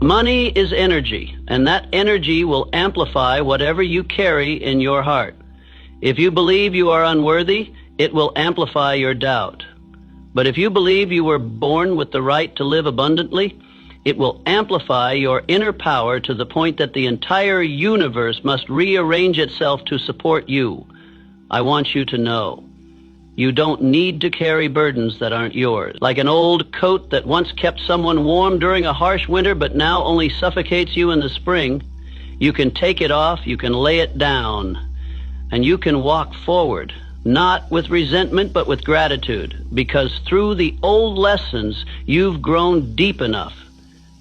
Money is energy, and that energy will amplify whatever you carry in your heart. If you believe you are unworthy, it will amplify your doubt. But if you believe you were born with the right to live abundantly, it will amplify your inner power to the point that the entire universe must rearrange itself to support you. I want you to know, you don't need to carry burdens that aren't yours. Like an old coat that once kept someone warm during a harsh winter but now only suffocates you in the spring, you can take it off, you can lay it down, and you can walk forward, not with resentment but with gratitude, because through the old lessons you've grown deep enough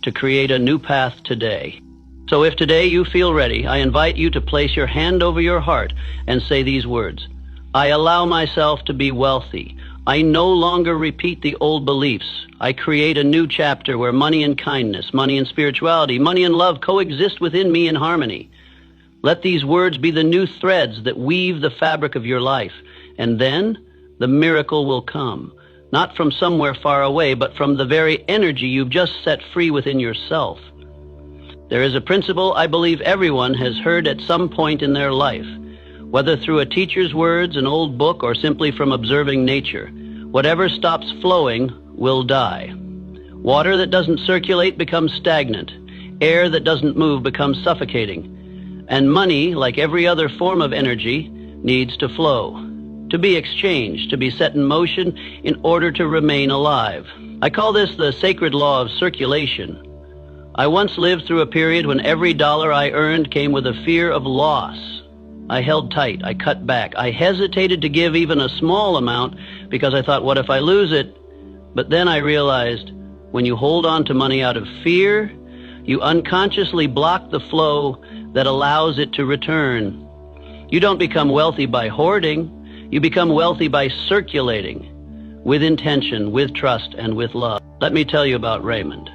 to create a new path today. So if today you feel ready, I invite you to place your hand over your heart and say these words: I allow myself to be wealthy. I no longer repeat the old beliefs. I create a new chapter where money and kindness, money and spirituality, money and love coexist within me in harmony. Let these words be the new threads that weave the fabric of your life, and then the miracle will come, not from somewhere far away, but from the very energy you've just set free within yourself. There is a principle I believe everyone has heard at some point in their life, whether through a teacher's words, an old book, or simply from observing nature. Whatever stops flowing will die. Water that doesn't circulate becomes stagnant. Air that doesn't move becomes suffocating. And money, like every other form of energy, needs to flow, to be exchanged, to be set in motion in order to remain alive. I call this the sacred law of circulation. I once lived through a period when every dollar I earned came with a fear of loss. I held tight, I cut back, I hesitated to give even a small amount because I thought, what if I lose it? But then I realized, when you hold on to money out of fear, you unconsciously block the flow that allows it to return. You don't become wealthy by hoarding, you become wealthy by circulating, with intention, with trust, and with love. Let me tell you about Raymond,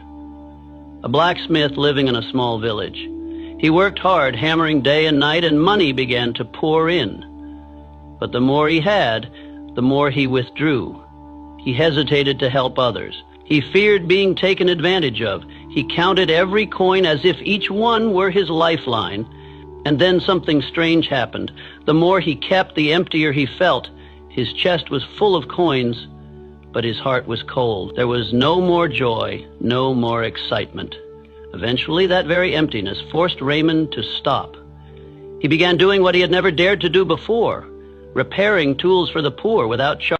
a blacksmith living in a small village. He worked hard, hammering day and night, and money began to pour in. But the more he had, the more he withdrew. He hesitated to help others. He feared being taken advantage of. He counted every coin as if each one were his lifeline. And then something strange happened. The more he kept, the emptier he felt. His chest was full of coins, but his heart was cold. There was no more joy, no more excitement. Eventually, that very emptiness forced Raymond to stop. He began doing what he had never dared to do before, repairing tools for the poor without charge.